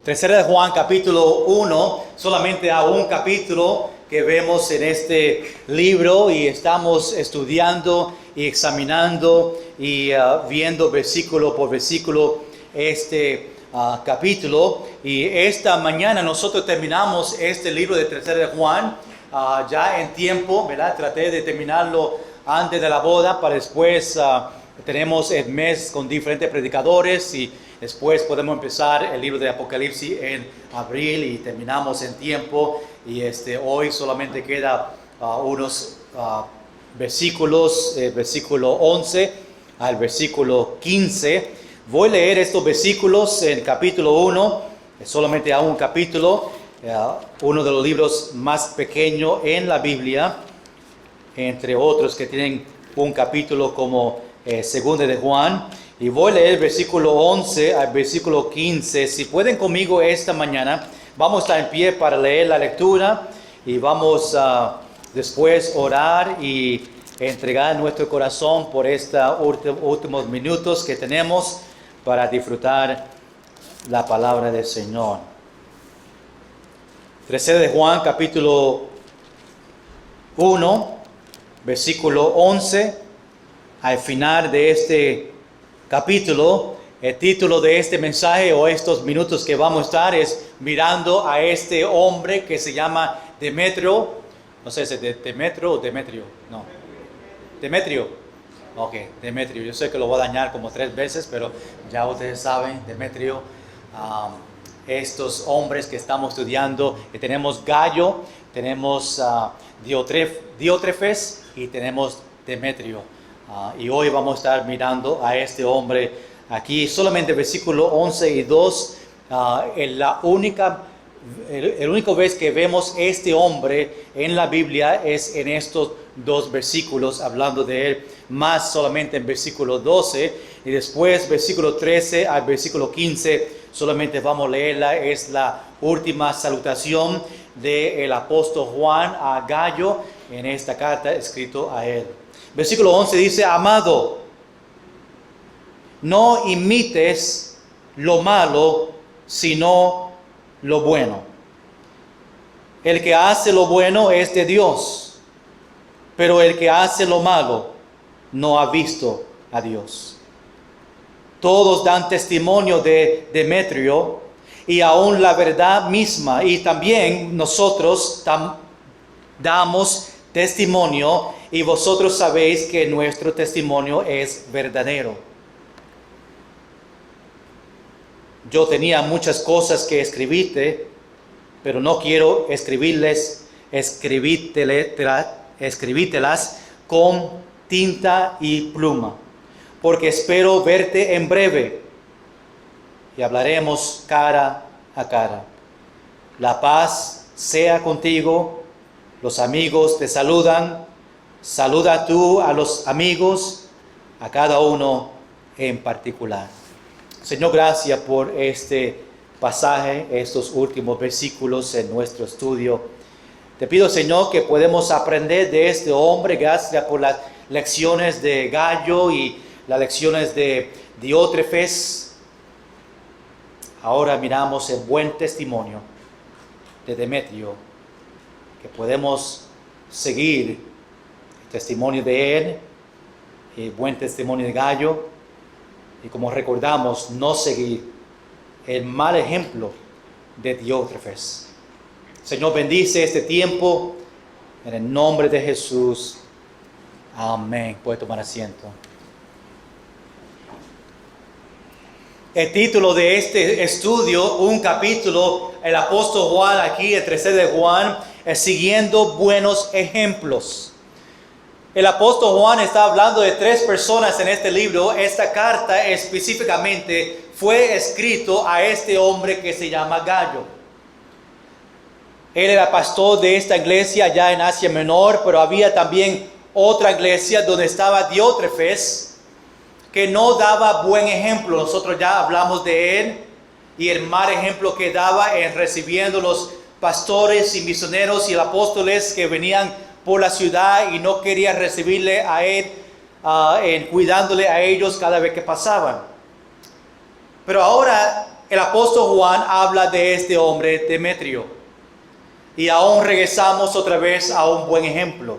Tercera de Juan capítulo 1, solamente a un capítulo que vemos en este libro y estamos estudiando y examinando y viendo versículo por versículo este capítulo. Y esta mañana nosotros terminamos este libro de Tercera de Juan ya en tiempo, ¿verdad? Traté de terminarlo antes de la boda para después tenemos el mes con diferentes predicadores y después podemos empezar el libro de Apocalipsis en abril y terminamos en tiempo. Y hoy solamente queda unos versículos, versículo 11 al versículo 15. Voy a leer estos versículos en capítulo 1, solamente a un capítulo, uno de los libros más pequeños en la Biblia, entre otros que tienen un capítulo como Segunda de Juan. Y voy a leer versículo 11 al versículo 15. Si pueden conmigo esta mañana, vamos a estar en pie para leer la lectura y vamos a después orar y entregar nuestro corazón por estos últimos minutos que tenemos para disfrutar la palabra del Señor. Tercera de Juan, capítulo 1, versículo 11. Al final de este capítulo, el título de este mensaje o estos minutos que vamos a estar es mirando a este hombre que se llama Demetrio. No sé si es Demetrio o Demetrio. No. Demetrio. Ok, Demetrio. Yo sé que lo voy a dañar como 3 veces, pero ya ustedes saben, Demetrio. Estos hombres que estamos estudiando, tenemos Gallo, tenemos Diótrefes y tenemos Demetrio. Y hoy vamos a estar mirando a este hombre aquí, solamente versículo 11 y 2, el único vez que vemos este hombre en la Biblia es en estos 2 versículos, hablando de él más solamente en versículo 12, y después versículo 13 al versículo 15, solamente vamos a leerla, es la última salutación del apóstol Juan a Gallo en esta carta escrito a él. Versículo 11 dice: amado, no imites lo malo, sino lo bueno. El que hace lo bueno es de Dios, pero el que hace lo malo no ha visto a Dios. Todos dan testimonio de Demetrio y aún la verdad misma, y también nosotros damos testimonio, y vosotros sabéis que nuestro testimonio es verdadero. Yo tenía muchas cosas que escribirte, pero no quiero escribírtelas con tinta y pluma, porque espero verte en breve y hablaremos cara a cara. La paz sea contigo. Los amigos te saludan. Saluda tú a los amigos, a cada uno en particular. Señor, gracias por este pasaje, estos últimos versículos en nuestro estudio. Te pido, Señor, que podemos aprender de este hombre. Gracias por las lecciones de Gallo y las lecciones de Diótrefes. Ahora miramos el buen testimonio de Demetrio, que podemos seguir el testimonio de él, el buen testimonio de Gallo, y como recordamos, no seguir el mal ejemplo de Diótrefes. Señor, bendice este tiempo en el nombre de Jesús. Amén. Puede tomar asiento. El título de este estudio, un capítulo, el apóstol Juan aquí, el 13 de Juan, es siguiendo buenos ejemplos. El apóstol Juan está hablando de 3 personas en este libro. Esta carta específicamente fue escrito a este hombre que se llama Gallo. Él era pastor de esta iglesia allá en Asia Menor, pero había también otra iglesia donde estaba Diótrefes, que no daba buen ejemplo. Nosotros ya hablamos de él y el mal ejemplo que daba en recibiendo los pastores y misioneros y apóstoles que venían por la ciudad y no quería recibirle a él, en cuidándole a ellos cada vez que pasaban. Pero ahora el apóstol Juan habla de este hombre Demetrio. Y aún regresamos otra vez a un buen ejemplo.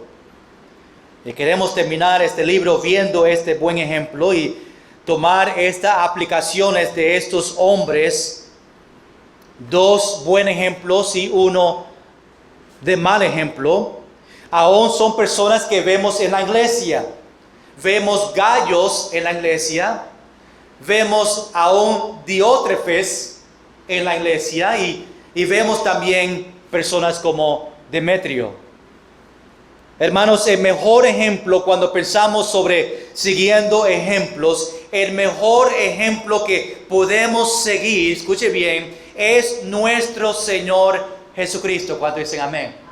Y queremos terminar este libro viendo este buen ejemplo y tomar estas aplicaciones de estos hombres, dos buenos ejemplos y uno de mal ejemplo. Aún son personas que vemos en la iglesia. Vemos Gayos en la iglesia. Vemos aún Diótrefes en la iglesia y vemos también personas como Demetrio. Hermanos, el mejor ejemplo cuando pensamos sobre siguiendo ejemplos, el mejor ejemplo que podemos seguir, escuche bien, es nuestro Señor Jesucristo. ¿Cuántos dicen amén?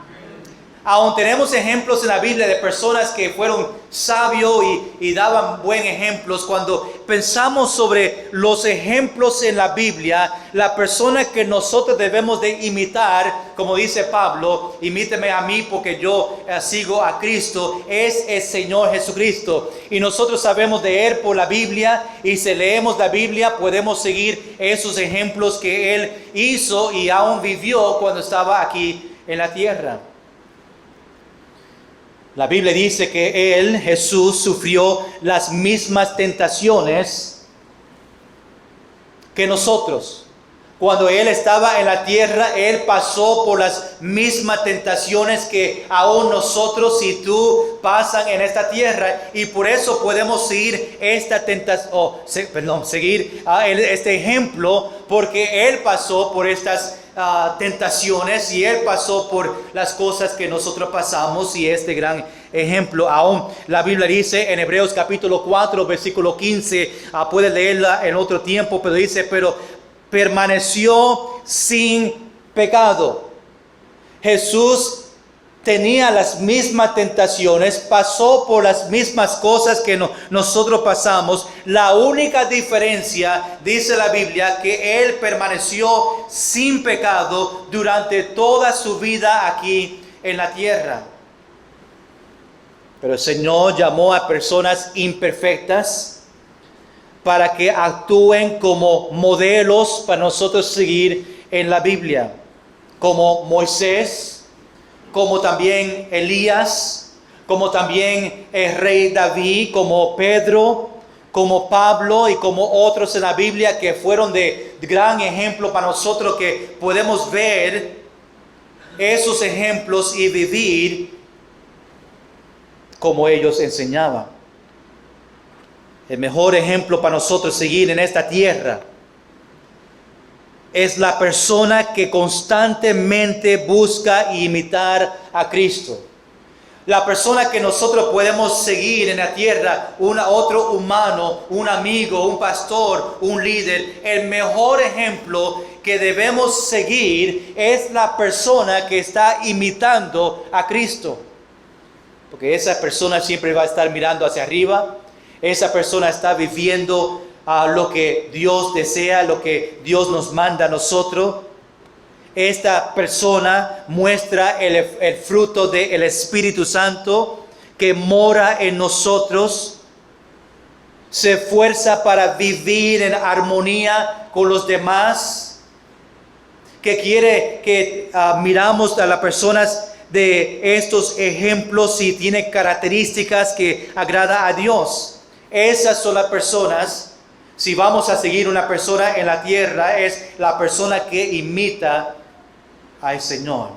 Aún tenemos ejemplos en la Biblia de personas que fueron sabios y daban buen ejemplos. Cuando pensamos sobre los ejemplos en la Biblia, la persona que nosotros debemos de imitar, como dice Pablo, imíteme a mí porque yo sigo a Cristo, es el Señor Jesucristo. Y nosotros sabemos de Él por la Biblia, y si leemos la Biblia podemos seguir esos ejemplos que Él hizo y aún vivió cuando estaba aquí en la tierra. La Biblia dice que Él, Jesús, sufrió las mismas tentaciones que nosotros. Cuando Él estaba en la tierra, Él pasó por las mismas tentaciones que aún nosotros y tú pasan en esta tierra. Y por eso podemos seguir esta seguir este ejemplo, porque Él pasó por estas tentaciones y Él pasó por las cosas que nosotros pasamos, y este gran ejemplo. Aún la Biblia dice en Hebreos capítulo 4 versículo 15, puede leerla en otro tiempo, pero dice, pero permaneció sin pecado. Jesús tenía las mismas tentaciones, pasó por las mismas cosas que nosotros pasamos. La única diferencia, dice la Biblia, que Él permaneció sin pecado durante toda su vida aquí en la tierra. Pero el Señor llamó a personas imperfectas para que actúen como modelos para nosotros seguir en la Biblia, como Moisés, como también Elías, como también el rey David, como Pedro, como Pablo y como otros en la Biblia que fueron de gran ejemplo para nosotros, que podemos ver esos ejemplos y vivir como ellos enseñaban. El mejor ejemplo para nosotros seguir en esta tierra es la persona que constantemente busca imitar a Cristo. La persona que nosotros podemos seguir en la tierra, otro humano, un amigo, un pastor, un líder. El mejor ejemplo que debemos seguir es la persona que está imitando a Cristo. Porque esa persona siempre va a estar mirando hacia arriba. Esa persona está viviendo lo que Dios desea, lo que Dios nos manda a nosotros. Esta persona muestra el fruto del Espíritu Santo que mora en nosotros. Se esfuerza para vivir en armonía con los demás. Que quiere que miramos a las personas de estos ejemplos y tiene características que agrada a Dios. Esas son las personas. Si vamos a seguir una persona en la tierra, es la persona que imita al Señor.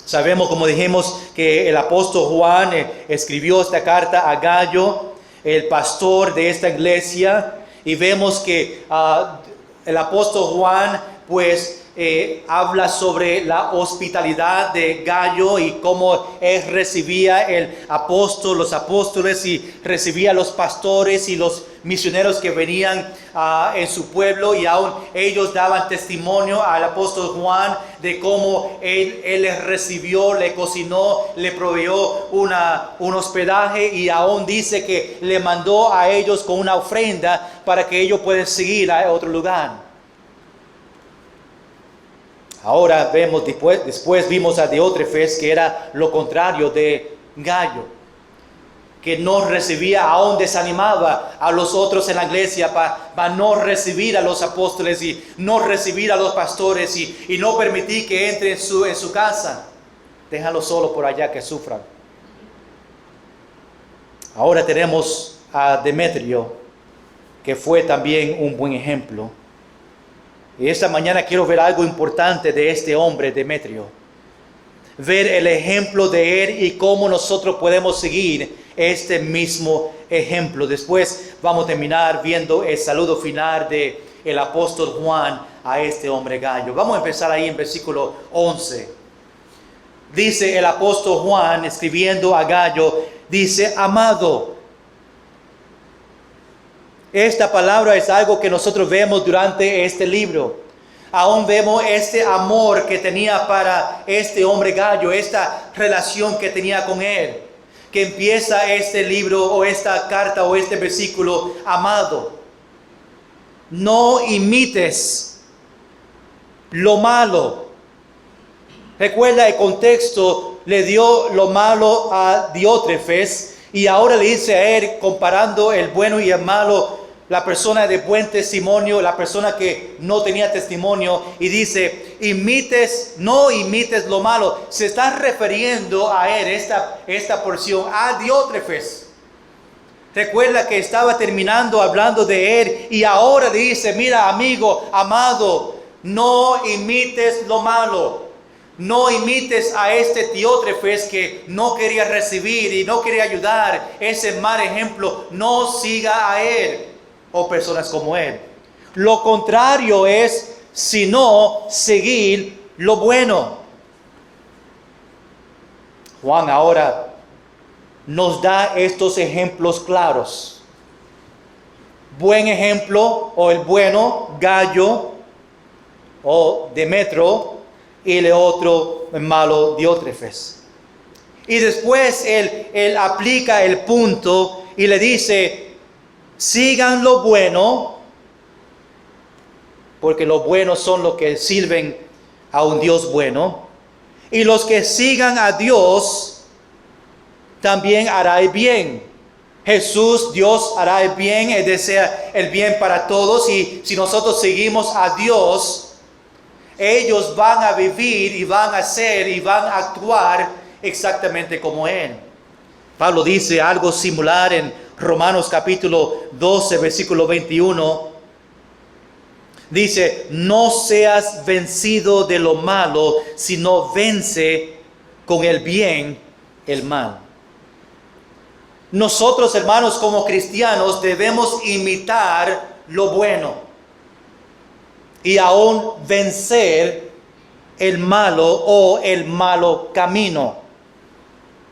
Sabemos, como dijimos, que el apóstol Juan escribió esta carta a Gayo, el pastor de esta iglesia, y vemos que el apóstol Juan pues habla sobre la hospitalidad de Gayo y cómo él recibía los apóstoles y recibía a los pastores y los misioneros que venían en su pueblo, y aún ellos daban testimonio al apóstol Juan de cómo él les recibió, le cocinó, le proveyó un hospedaje, y aún dice que le mandó a ellos con una ofrenda para que ellos puedan seguir a otro lugar. Ahora vemos, después vimos a Diótrefes, que era lo contrario de Gayo, que no recibía, aún desanimaba a los otros en la iglesia para no recibir a los apóstoles y no recibir a los pastores y no permitir que entre en su casa. Déjalo solo por allá que sufran. Ahora tenemos a Demetrio, que fue también un buen ejemplo. Y esta mañana quiero ver algo importante de este hombre, Demetrio. Ver el ejemplo de él y cómo nosotros podemos seguir este mismo ejemplo. Después vamos a terminar viendo el saludo final del apóstol Juan a este hombre gallo. Vamos a empezar ahí en versículo 11. Dice el apóstol Juan, escribiendo a Gallo, dice, amado. Esta palabra es algo que nosotros vemos durante este libro. Aún vemos este amor que tenía para este hombre gallo, esta relación que tenía con él. Que empieza este libro o esta carta o este versículo, amado. No imites lo malo. Recuerda el contexto, le dio lo malo a Diótrefes y ahora le dice a él, comparando el bueno y el malo, la persona de buen testimonio, la persona que no tenía testimonio, y dice, no imites lo malo. Se está refiriendo a él, esta porción, a Diótrefes. Recuerda que estaba terminando hablando de él y ahora dice, mira amigo, amado, no imites lo malo. No imites a este Diótrefes que no quería recibir y no quería ayudar. Ese mal ejemplo, no siga a él o personas como él. Lo contrario es, sino seguir lo bueno. Juan ahora nos da estos ejemplos claros. Buen ejemplo, o el bueno, Gallo, o Demetrio, y el otro malo, Diótrefes. Y después él aplica el punto y le dice, sigan lo bueno, porque los buenos son los que sirven a un Dios bueno, y los que sigan a Dios también hará el bien. Jesús, Dios hará el bien, Él desea el bien para todos, y si nosotros seguimos a Dios, ellos van a vivir y van a ser y van a actuar exactamente como Él. Pablo dice algo similar en Romanos capítulo 12, versículo 21. Dice, no seas vencido de lo malo, sino vence con el bien el mal. Nosotros, hermanos, como cristianos, debemos imitar lo bueno y aún vencer el malo o el malo camino.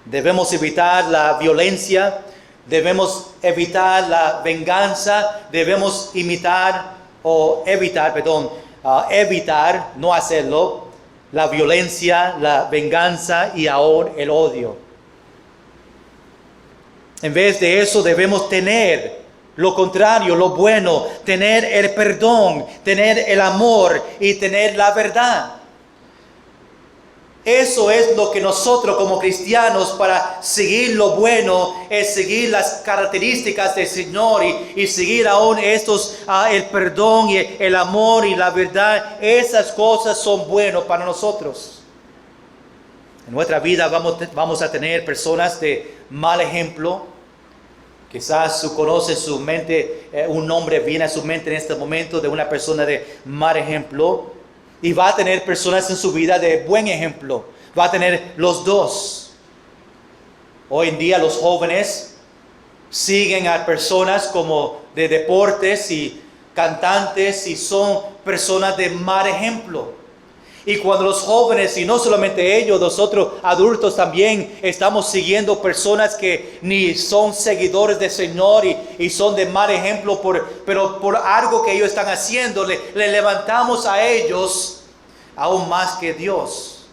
Debemos evitar la violencia, debemos evitar la venganza, debemos evitar, no hacerlo, la violencia, la venganza y aún el odio. En vez de eso debemos tener lo contrario, lo bueno, tener el perdón, tener el amor y tener la verdad. Eso es lo que nosotros como cristianos, para seguir lo bueno, es seguir las características del Señor y seguir aún el perdón y el amor y la verdad. Esas cosas son buenas para nosotros. En nuestra vida vamos a tener personas de mal ejemplo. Quizás conoce su mente, un nombre viene a su mente en este momento de una persona de mal ejemplo. Y va a tener personas en su vida de buen ejemplo. Va a tener los dos. Hoy en día los jóvenes siguen a personas como de deportes y cantantes y son personas de mal ejemplo. Y cuando los jóvenes, y no solamente ellos, nosotros adultos también estamos siguiendo personas que ni son seguidores del Señor y son de mal ejemplo, pero por algo que ellos están haciendo, le levantamos a ellos aún más que Dios.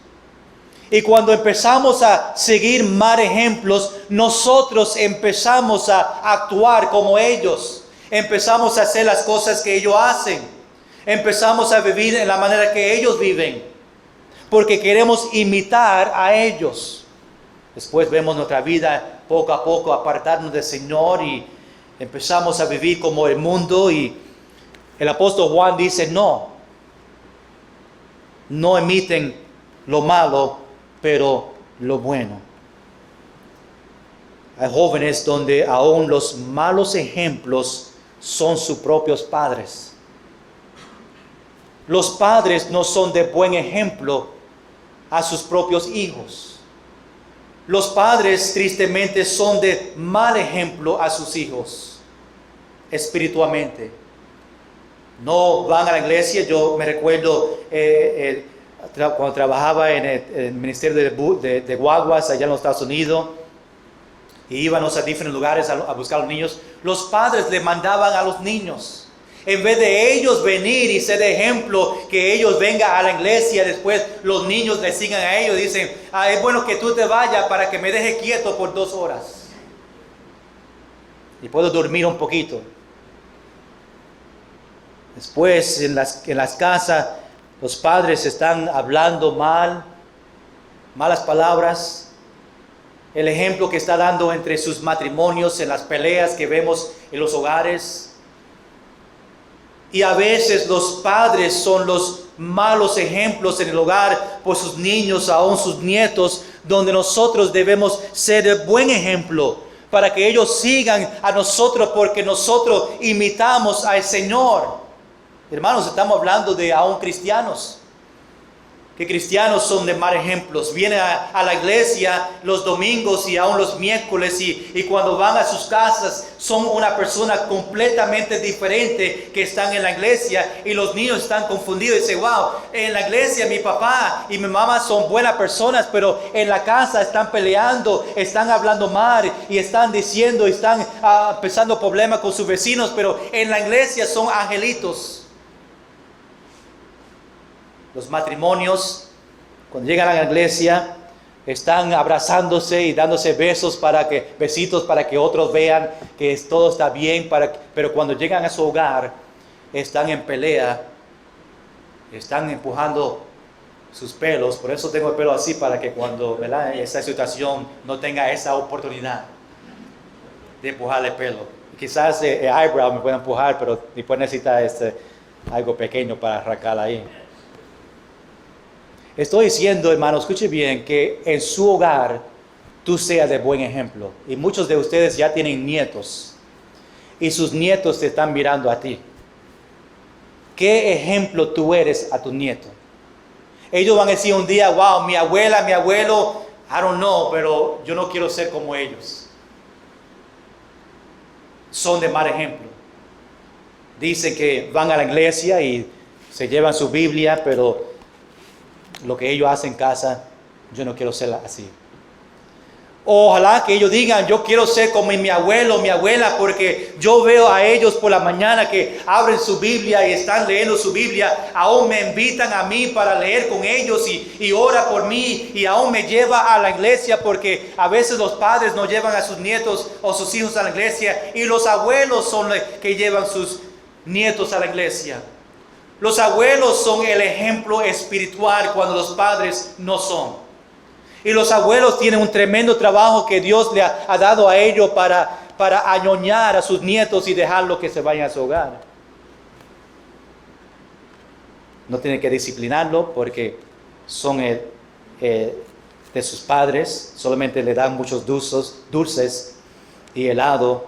Y cuando empezamos a seguir mal ejemplos, nosotros empezamos a actuar como ellos. Empezamos a hacer las cosas que ellos hacen. Empezamos a vivir en la manera que ellos viven, porque queremos imitar a ellos. Después vemos nuestra vida poco a poco apartarnos del Señor y empezamos a vivir como el mundo. Y el apóstol Juan dice, no imiten lo malo, pero lo bueno. Hay jóvenes donde aún los malos ejemplos son sus propios padres. Los padres no son de buen ejemplo a sus propios hijos. Los padres tristemente son de mal ejemplo a sus hijos espiritualmente. No van a la iglesia. Yo me recuerdo cuando trabajaba en el ministerio de guaguas allá en los Estados Unidos, y íbamos a diferentes lugares a buscar a los niños. Los padres le mandaban a los niños, en vez de ellos venir y ser de ejemplo, que ellos vengan a la iglesia, después los niños le sigan a ellos. Dicen, es bueno que tú te vayas para que me deje quieto por 2 horas y puedo dormir un poquito. Después en las casas los padres están hablando malas palabras. El ejemplo que está dando entre sus matrimonios, en las peleas que vemos en los hogares. Y a veces los padres son los malos ejemplos en el hogar por sus niños, aún sus nietos, donde nosotros debemos ser el buen ejemplo para que ellos sigan a nosotros, porque nosotros imitamos al Señor. Hermanos, estamos hablando de aún cristianos, que cristianos son de mal ejemplos. Vienen a la iglesia los domingos y aún los miércoles, y cuando van a sus casas son una persona completamente diferente que están en la iglesia, y los niños están confundidos y dicen, wow, en la iglesia mi papá y mi mamá son buenas personas, pero en la casa están peleando, están hablando mal y están diciendo, están empezando problemas con sus vecinos, pero en la iglesia son angelitos. Los matrimonios, cuando llegan a la iglesia, están abrazándose y dándose besitos para que otros vean que todo está bien, pero cuando llegan a su hogar, están en pelea, están empujando sus pelos. Por eso tengo el pelo así, para que cuando, ¿verdad?, esa situación no tenga esa oportunidad de empujarle el pelo. Quizás el eyebrow me pueda empujar, pero después necesita algo pequeño para arrancar ahí. Estoy diciendo, hermano, escuche bien, que en su hogar tú seas de buen ejemplo. Y muchos de ustedes ya tienen nietos, y sus nietos te están mirando a ti. ¿Qué ejemplo tú eres a tu nieto? Ellos van a decir un día, wow, mi abuela, mi abuelo, I don't know, pero yo no quiero ser como ellos. Son de mal ejemplo. Dicen que van a la iglesia y se llevan su Biblia, pero lo que ellos hacen en casa, yo no quiero ser así. Ojalá que ellos digan, yo quiero ser como mi abuelo, mi abuela, porque yo veo a ellos por la mañana que abren su Biblia y están leyendo su Biblia, aún me invitan a mí para leer con ellos y ora por mí, y aún me lleva a la iglesia, porque a veces los padres no llevan a sus nietos o sus hijos a la iglesia, y los abuelos son los que llevan sus nietos a la iglesia. Los abuelos son el ejemplo espiritual cuando los padres no son. Y los abuelos tienen un tremendo trabajo que Dios le ha dado a ellos para añoñar a sus nietos y dejarlos que se vayan a su hogar. No tienen que disciplinarlo porque son de sus padres. Solamente le dan muchos dulces y helado,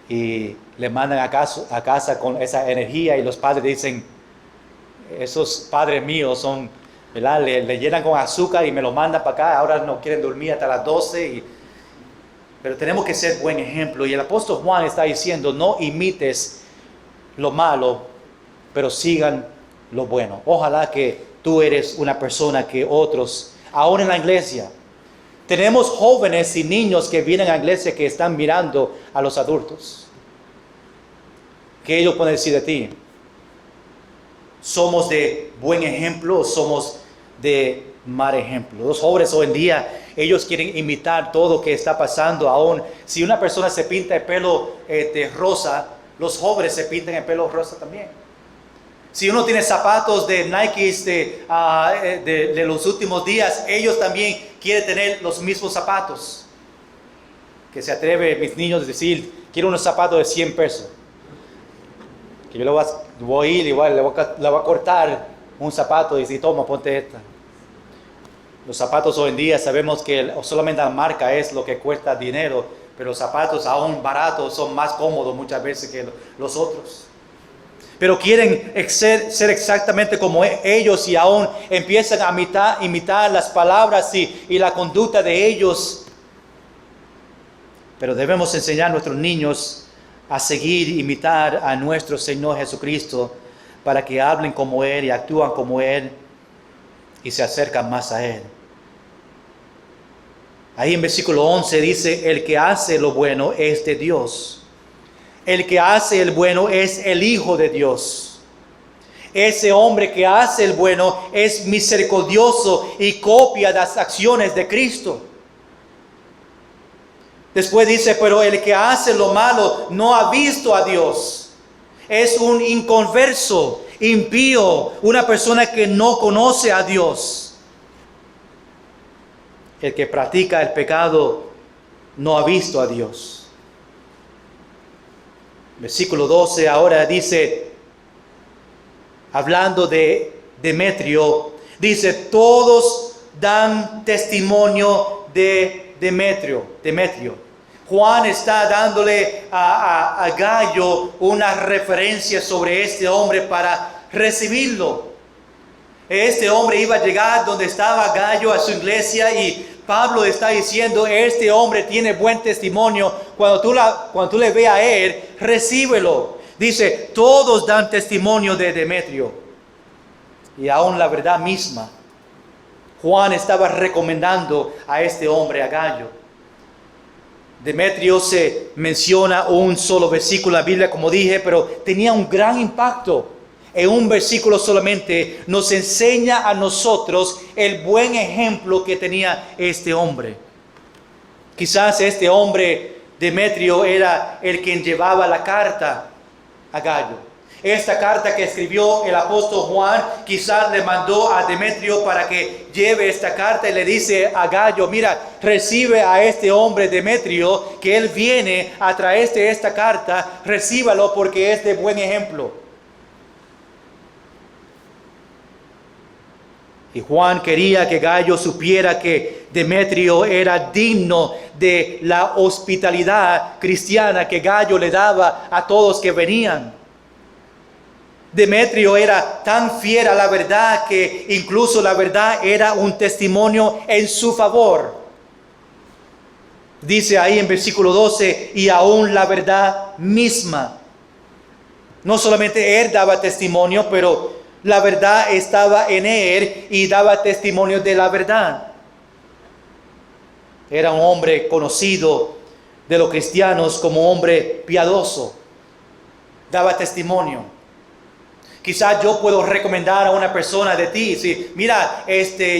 y le mandan a casa con esa energía, y los padres dicen, esos padres míos son, ¿verdad?, le llenan con azúcar y me lo mandan para acá, ahora no quieren dormir hasta las 12. Pero tenemos que ser buen ejemplo. Y el apóstol Juan está diciendo, no imites lo malo, pero sigan lo bueno. Ojalá que tú eres una persona que otros, aún en la iglesia, tenemos jóvenes y niños que vienen a la iglesia que están mirando a los adultos. ¿Qué ellos pueden decir de ti? ¿Somos de buen ejemplo o somos de mal ejemplo? Los jóvenes hoy en día, ellos quieren imitar todo lo que está pasando. Aún si una persona se pinta el pelo de rosa, los jóvenes se pintan el pelo rosa también. Si uno tiene zapatos de Nike de los últimos días, ellos también quieren tener los mismos zapatos. Que se atreve mis niños a decir, quiero unos zapatos de 100 pesos. Que yo voy a ir igual, le voy a cortar un zapato y decir, toma, ponte esta. Los zapatos hoy en día sabemos que solamente la marca es lo que cuesta dinero, pero los zapatos aún baratos son más cómodos muchas veces que los otros. Pero quieren ser exactamente como ellos y aún empiezan a imitar las palabras y la conducta de ellos. Pero debemos enseñar a nuestros niños a seguir e imitar a nuestro Señor Jesucristo para que hablen como Él y actúan como Él y se acercan más a Él. Ahí en versículo 11 dice, el que hace lo bueno es de Dios. El que hace el bueno es el Hijo de Dios. Ese hombre que hace el bueno es misericordioso y copia las acciones de Cristo. Después dice, pero el que hace lo malo no ha visto a Dios. Es un inconverso, impío, una persona que no conoce a Dios. El que practica el pecado no ha visto a Dios. Versículo 12 ahora dice, hablando de Demetrio, dice, todos dan testimonio de Demetrio. Juan está dándole a Gayo una referencia sobre este hombre para recibirlo. Este hombre iba a llegar donde estaba Gayo a su iglesia y Pablo está diciendo, este hombre tiene buen testimonio. Cuando tú le veas a él, recíbelo. Dice, todos dan testimonio de Demetrio. Y aún la verdad misma. Juan estaba recomendando a este hombre, a Gayo. Demetrio se menciona un solo versículo en la Biblia, como dije, pero tenía un gran impacto. En un versículo solamente nos enseña a nosotros el buen ejemplo que tenía este hombre. Quizás este hombre, Demetrio, era el quien llevaba la carta a Gayo. Esta carta que escribió el apóstol Juan, quizás le mandó a Demetrio para que lleve esta carta y le dice a Gayo, mira, recibe a este hombre Demetrio, que él viene a traerte esta carta, recíbalo porque es de buen ejemplo. Y Juan quería que Gayo supiera que Demetrio era digno de la hospitalidad cristiana que Gayo le daba a todos que venían. Demetrio era tan fiel a la verdad que incluso la verdad era un testimonio en su favor. Dice ahí en versículo 12, y aún la verdad misma. No solamente él daba testimonio, pero la verdad estaba en él y daba testimonio de la verdad. Era un hombre conocido de los cristianos como hombre piadoso. Daba testimonio. Quizás yo puedo recomendar a una persona de ti, si mira,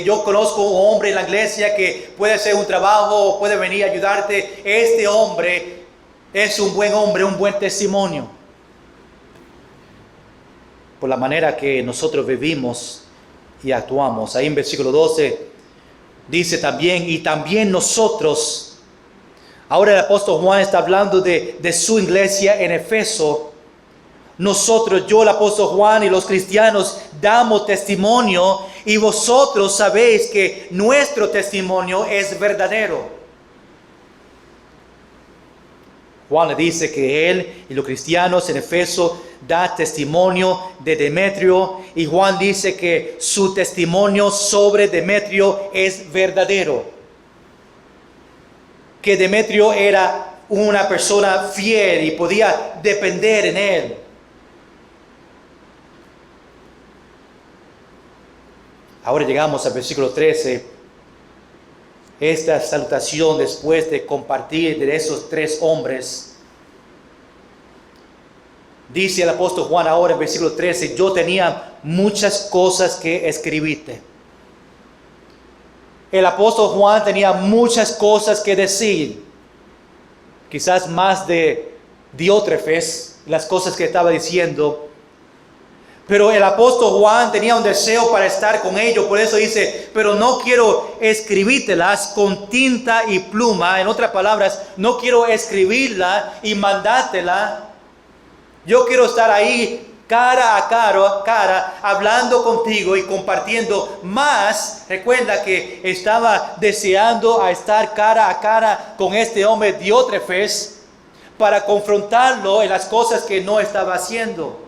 yo conozco un hombre en la iglesia que puede hacer un trabajo, puede venir a ayudarte. Este hombre es un buen hombre, un buen testimonio. Por la manera que nosotros vivimos y actuamos. Ahí en versículo 12 dice también, y también nosotros, ahora el apóstol Juan está hablando de su iglesia en Efeso. Nosotros, yo el apóstol Juan y los cristianos damos testimonio y vosotros sabéis que nuestro testimonio es verdadero. Juan le dice que él y los cristianos en Efeso da testimonio de Demetrio y Juan dice que su testimonio sobre Demetrio es verdadero. Que Demetrio era una persona fiel y podía depender en él. Ahora llegamos al versículo 13. Esta salutación después de compartir de esos tres hombres. Dice el apóstol Juan ahora en versículo 13, yo tenía muchas cosas que escribirte. El apóstol Juan tenía muchas cosas que decir. Quizás más de Diótrefes, las cosas que estaba diciendo. Pero el apóstol Juan tenía un deseo para estar con ellos, por eso dice, pero no quiero escribírtelas con tinta y pluma. En otras palabras, no quiero escribirla y mandártela. Yo quiero estar ahí cara a cara, hablando contigo y compartiendo más. Recuerda que estaba deseando a estar cara a cara con este hombre Diótrefes para confrontarlo en las cosas que no estaba haciendo.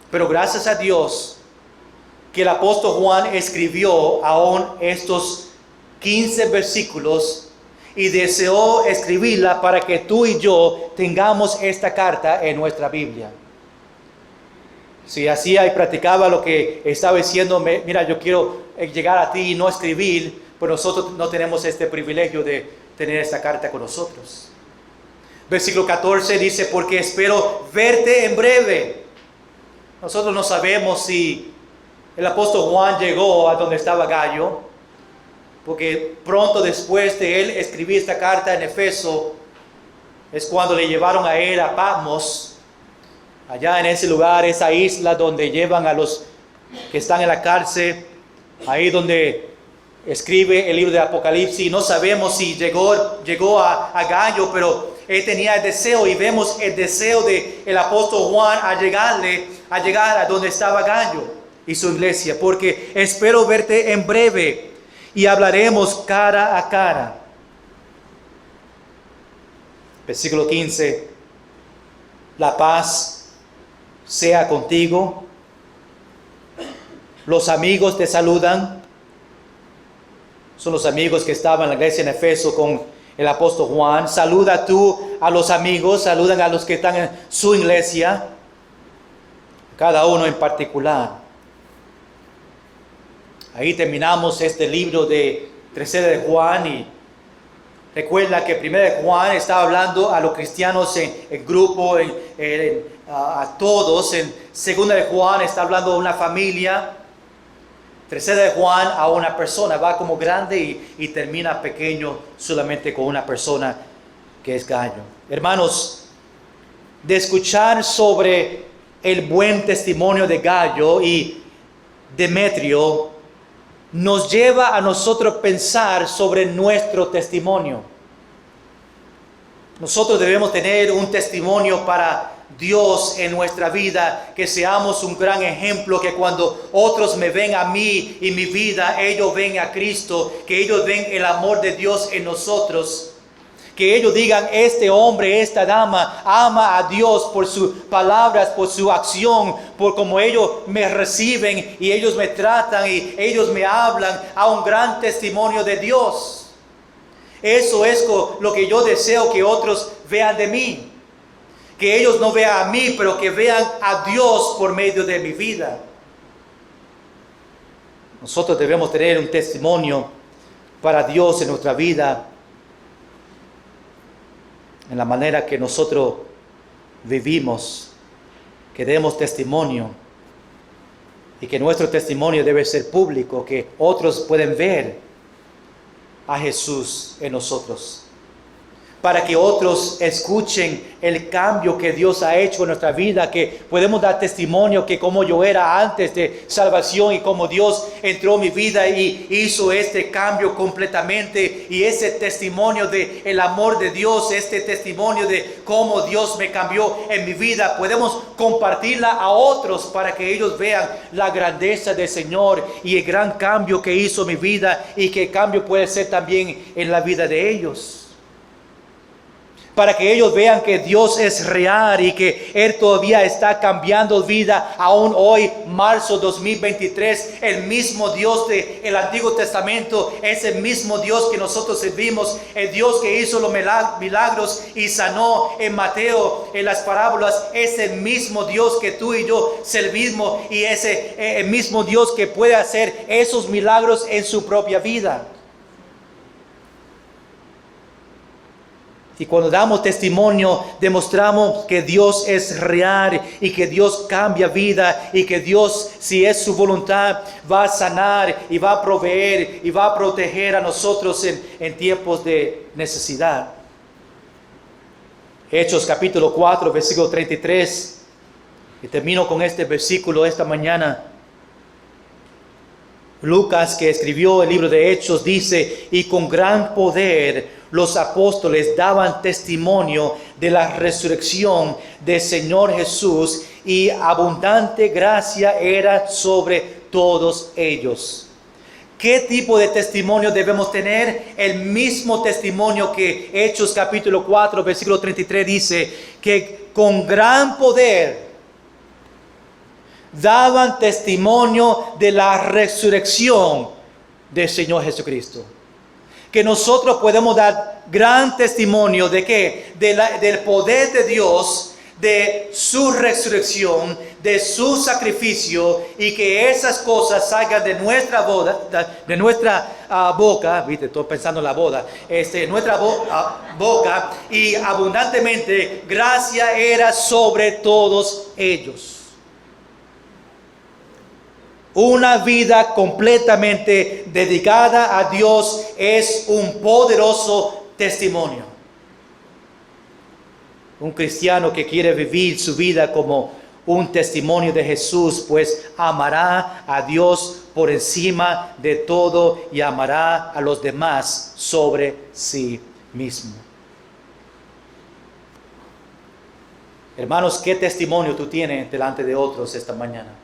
Pero gracias a Dios que el apóstol Juan escribió aún estos 15 versículos y deseó escribirla para que tú y yo tengamos esta carta en nuestra Biblia. Si hacía y practicaba lo que estaba diciendo, mira, yo quiero llegar a ti y no escribir, pues nosotros no tenemos este privilegio de tener esta carta con nosotros. Versículo 14 dice, porque espero verte en breve. Nosotros no sabemos si el apóstol Juan llegó a donde estaba Gallo, porque pronto después de él escribir esta carta en Efeso, es cuando le llevaron a él a Patmos, allá en ese lugar, esa isla donde llevan a los que están en la cárcel, ahí donde escribe el libro de Apocalipsis. No sabemos si llegó a Gallo, pero él tenía el deseo, y vemos el deseo del apóstol Juan a llegar a donde estaba Gallo y su iglesia, porque espero verte en breve y hablaremos cara a cara. Versículo 15, la paz sea contigo. Los amigos te saludan. Son los amigos que estaban en la iglesia en Efeso con el apóstol Juan. Saluda tú a los amigos, saludan a los que están en su iglesia, cada uno en particular. Ahí terminamos este libro de Tercera de Juan, y recuerda que Primera de Juan estaba hablando a los cristianos en grupo, a todos. En Segunda de Juan está hablando a una familia. Tercera de Juan a una persona, va como grande y termina pequeño solamente con una persona que es Gallo. Hermanos, de escuchar sobre el buen testimonio de Gallo y Demetrio, nos lleva a nosotros pensar sobre nuestro testimonio. Nosotros debemos tener un testimonio para Dios en nuestra vida, que seamos un gran ejemplo, que cuando otros me ven a mí y mi vida, ellos ven a Cristo, que ellos ven el amor de Dios en nosotros, que ellos digan, este hombre, esta dama ama a Dios por sus palabras, por su acción, por cómo ellos me reciben y ellos me tratan y ellos me hablan, a un gran testimonio de Dios. Eso es lo que yo deseo que otros vean de mí. Que ellos no vean a mí, pero que vean a Dios por medio de mi vida. Nosotros debemos tener un testimonio para Dios en nuestra vida, en la manera que nosotros vivimos, que demos testimonio, y que nuestro testimonio debe ser público, que otros pueden ver a Jesús en nosotros, para que otros escuchen el cambio que Dios ha hecho en nuestra vida, que podemos dar testimonio que como yo era antes de salvación y como Dios entró en mi vida y hizo este cambio completamente, y ese testimonio de el amor de Dios, este testimonio de cómo Dios me cambió en mi vida, podemos compartirla a otros para que ellos vean la grandeza del Señor y el gran cambio que hizo en mi vida, y que el cambio puede ser también en la vida de ellos. Para que ellos vean que Dios es real y que Él todavía está cambiando vida aún hoy, marzo 2023. El mismo Dios del Antiguo Testamento es el mismo Dios que nosotros servimos. El Dios que hizo los milagros y sanó en Mateo, en las parábolas, es el mismo Dios que tú y yo servimos, y es el mismo Dios que puede hacer esos milagros en su propia vida. Y cuando damos testimonio, demostramos que Dios es real y que Dios cambia vida, y que Dios, si es su voluntad, va a sanar y va a proveer y va a proteger a nosotros en tiempos de necesidad. Hechos capítulo 4, versículo 33. Y termino con este versículo esta mañana. Lucas, que escribió el libro de Hechos, dice: y con gran poder los apóstoles daban testimonio de la resurrección del Señor Jesús, y abundante gracia era sobre todos ellos. ¿Qué tipo de testimonio debemos tener? El mismo testimonio que Hechos capítulo 4, versículo 33 dice, que con gran poder daban testimonio de la resurrección del Señor Jesucristo. Que nosotros podemos dar gran testimonio de ¿qué? Del poder de Dios, de su resurrección, de su sacrificio, y que esas cosas salgan de nuestra boca, ¿viste? Estoy pensando en la boda, nuestra boca, y abundantemente gracia era sobre todos ellos. Una vida completamente dedicada a Dios es un poderoso testimonio. Un cristiano que quiere vivir su vida como un testimonio de Jesús, pues amará a Dios por encima de todo y amará a los demás sobre sí mismo. Hermanos, ¿qué testimonio tú tienes delante de otros esta mañana?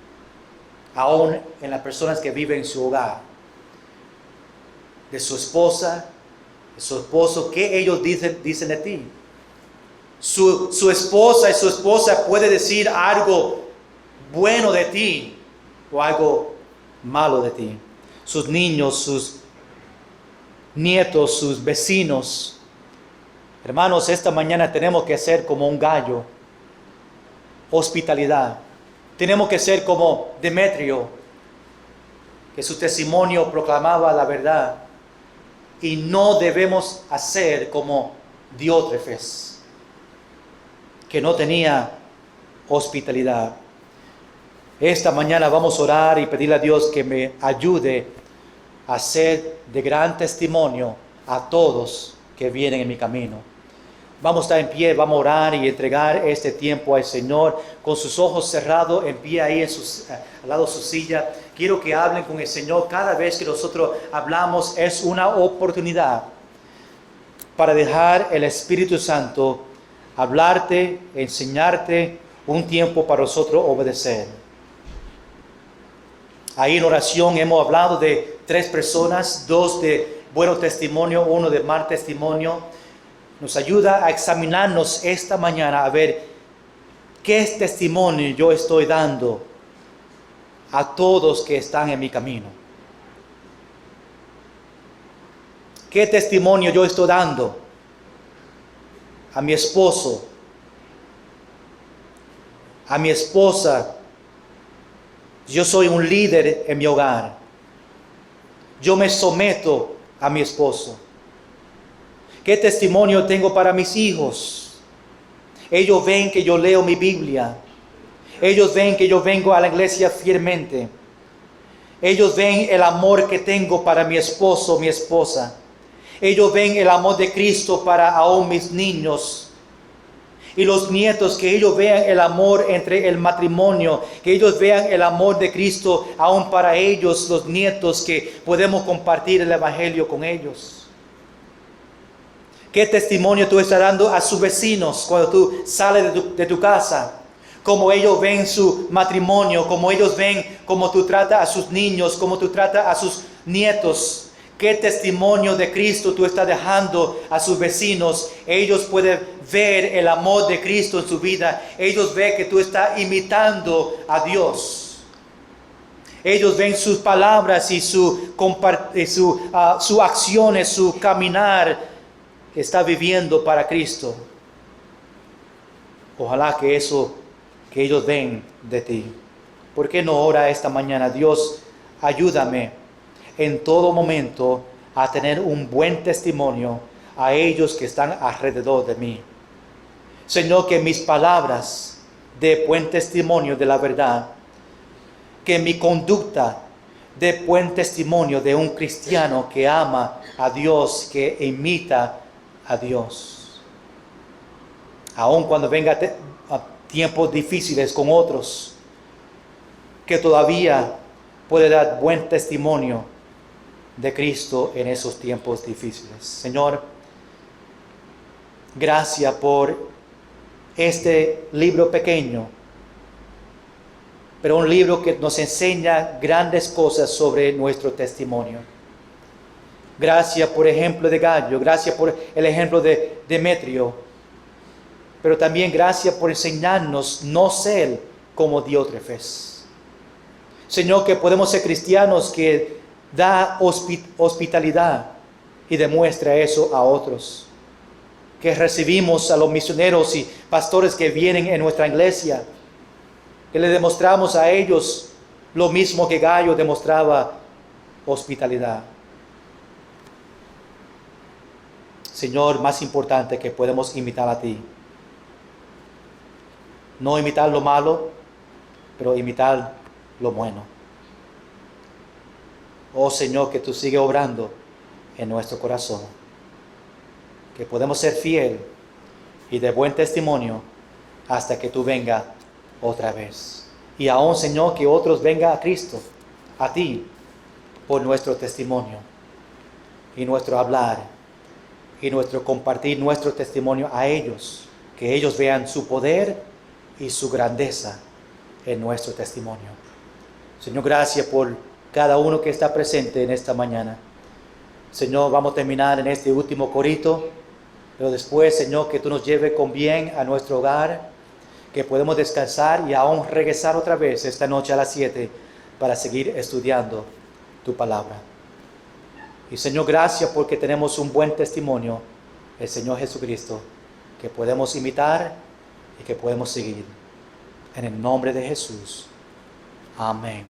Aún en las personas que viven en su hogar, de su esposa, de su esposo, ¿qué ellos dicen de ti? Su esposa y su esposa puede decir algo bueno de ti o algo malo de ti. Sus niños, sus nietos, sus vecinos. Hermanos, esta mañana tenemos que ser como un gallo. Hospitalidad. Tenemos que ser como Demetrio, que su testimonio proclamaba la verdad. Y no debemos hacer como Diótrefes, que no tenía hospitalidad. Esta mañana vamos a orar y pedirle a Dios que me ayude a ser de gran testimonio a todos que vienen en mi camino. Vamos a estar en pie, vamos a orar y entregar este tiempo al Señor con sus ojos cerrados, en pie ahí al lado de su silla. Quiero que hablen con el Señor. Cada vez que nosotros hablamos es una oportunidad para dejar el Espíritu Santo hablarte, enseñarte, un tiempo para nosotros obedecer. Ahí en oración hemos hablado de 3 personas, 2 de buen testimonio, 1 de mal testimonio. Nos ayuda a examinarnos esta mañana a ver qué testimonio yo estoy dando a todos que están en mi camino. ¿Qué testimonio yo estoy dando a mi esposo, a mi esposa? Yo soy un líder en mi hogar. Yo me someto a mi esposo. ¿Qué testimonio tengo para mis hijos? Ellos ven que yo leo mi Biblia. Ellos ven que yo vengo a la iglesia fielmente. Ellos ven el amor que tengo para mi esposo, mi esposa. Ellos ven el amor de Cristo para aún mis niños. Y los nietos, que ellos vean el amor entre el matrimonio, que ellos vean el amor de Cristo aún para ellos, los nietos, que podemos compartir el evangelio con ellos. ¿Qué testimonio tú estás dando a sus vecinos cuando tú sales de tu casa? Cómo ellos ven su matrimonio, cómo ellos ven cómo tú tratas a sus niños, cómo tú tratas a sus nietos. ¿Qué testimonio de Cristo tú estás dejando a sus vecinos? Ellos pueden ver el amor de Cristo en su vida. Ellos ven que tú estás imitando a Dios. Ellos ven sus palabras y sus acciones, su caminar, que está viviendo para Cristo. Ojalá que eso que ellos ven de ti. ¿Por qué no ora esta mañana? Dios, ayúdame en todo momento a tener un buen testimonio a ellos que están alrededor de mí. Señor, que mis palabras de buen testimonio de la verdad, que mi conducta de buen testimonio de un cristiano que ama a Dios, que imita a Dios. Aun cuando venga tiempos difíciles con otros, que todavía puede dar buen testimonio de Cristo en esos tiempos difíciles. Señor, gracias por este libro pequeño, pero un libro que nos enseña grandes cosas sobre nuestro testimonio. Gracias por el ejemplo de Gallo, gracias por el ejemplo de Demetrio, pero también gracias por enseñarnos no ser como Diótrefes. Señor, que podemos ser cristianos que da hospitalidad y demuestra eso a otros. Que recibimos a los misioneros y pastores que vienen en nuestra iglesia, que le demostramos a ellos lo mismo que Gallo demostraba, hospitalidad. Señor, más importante que podemos imitar a ti. No imitar lo malo, pero imitar lo bueno. Oh Señor, que tú sigues obrando en nuestro corazón. Que podemos ser fiel y de buen testimonio hasta que tú vengas otra vez. Y aún, Señor, que otros vengan a Cristo, a ti, por nuestro testimonio y nuestro hablar y nuestro compartir nuestro testimonio a ellos. Que ellos vean su poder y su grandeza en nuestro testimonio. Señor, gracias por cada uno que está presente en esta mañana. Señor, vamos a terminar en este último corito, pero después, Señor, que tú nos lleves con bien a nuestro hogar, que podemos descansar y aún regresar otra vez esta noche a las 7 para seguir estudiando tu palabra. Y Señor, gracias porque tenemos un buen testimonio, el Señor Jesucristo, que podemos imitar y que podemos seguir. En el nombre de Jesús. Amén.